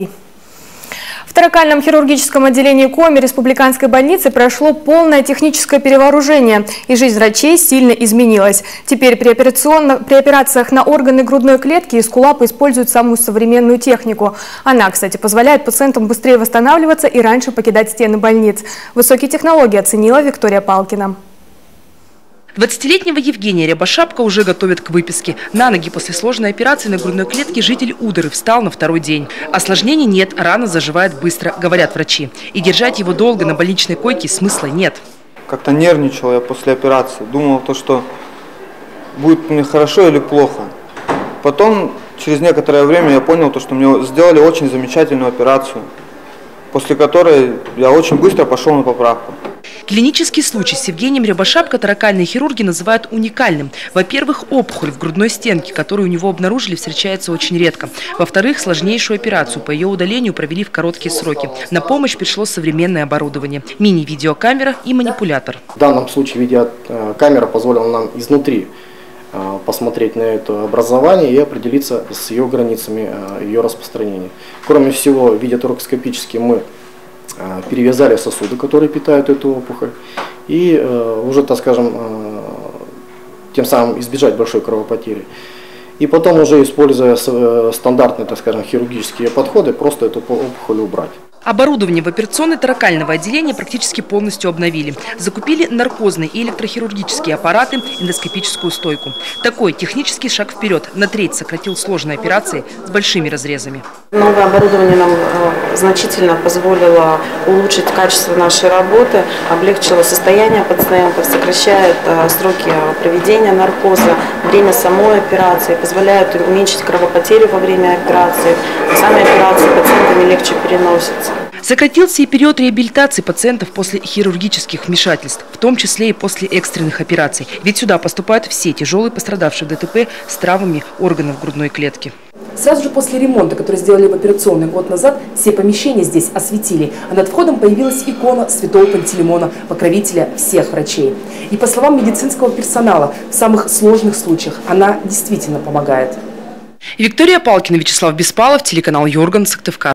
В торакальном хирургическом отделении Коми республиканской больницы прошло полное техническое перевооружение, и жизнь врачей сильно изменилась. Теперь при операциях на органы грудной клетки эскулапы используют самую современную технику. Она, кстати, позволяет пациентам быстрее восстанавливаться и раньше покидать стены больниц. Высокие технологии оценила Виктория Палкина. 20-летнего Евгения Рябошапка уже готовят к выписке. На ноги после сложной операции на грудной клетке житель Удары встал на второй день. Осложнений нет, рана заживает быстро, говорят врачи. И держать его долго на больничной койке смысла нет. Как-то нервничал я после операции. Думал, что будет мне хорошо или плохо. Потом, через некоторое время, я понял, что мне сделали очень замечательную операцию, после которой я очень быстро пошел на поправку. Клинический случай с Евгением Рябошапко торакальные хирурги называют уникальным. Во-первых, опухоль в грудной стенке, которую у него обнаружили, встречается очень редко. Во-вторых, сложнейшую операцию по ее удалению провели в короткие сроки. На помощь пришло современное оборудование – мини-видеокамера и манипулятор. В данном случае видеокамера позволила нам изнутри посмотреть на это образование и определиться с ее границами, ее распространения. Кроме всего, видеоторакоскопически мы перевязали сосуды, которые питают эту опухоль, и уже, так скажем, тем самым избежать большой кровопотери. И потом уже, используя стандартные, так скажем, хирургические подходы, просто эту опухоль убрать. Оборудование в операционной торакального отделения практически полностью обновили. Закупили наркозные и электрохирургические аппараты, эндоскопическую стойку. Такой технический шаг вперед на треть сократил сложные операции с большими разрезами. Новое оборудование нам значительно позволило улучшить качество нашей работы, облегчило состояние пациентов, сокращает сроки проведения наркоза, время самой операции, позволяет уменьшить кровопотери во время операции. Сами операции пациентами легче переносятся. Сократился и период реабилитации пациентов после хирургических вмешательств, в том числе и после экстренных операций. Ведь сюда поступают все тяжелые пострадавшие в ДТП с травмами органов грудной клетки. Сразу же после ремонта, который сделали в операционный год назад, все помещения здесь осветили. А над входом появилась икона святого Пантелеймона, покровителя всех врачей. И по словам медицинского персонала, в самых сложных случаях она действительно помогает. Виктория Палкина, Вячеслав Беспалов, телеканал Юрган, Сыктывкар.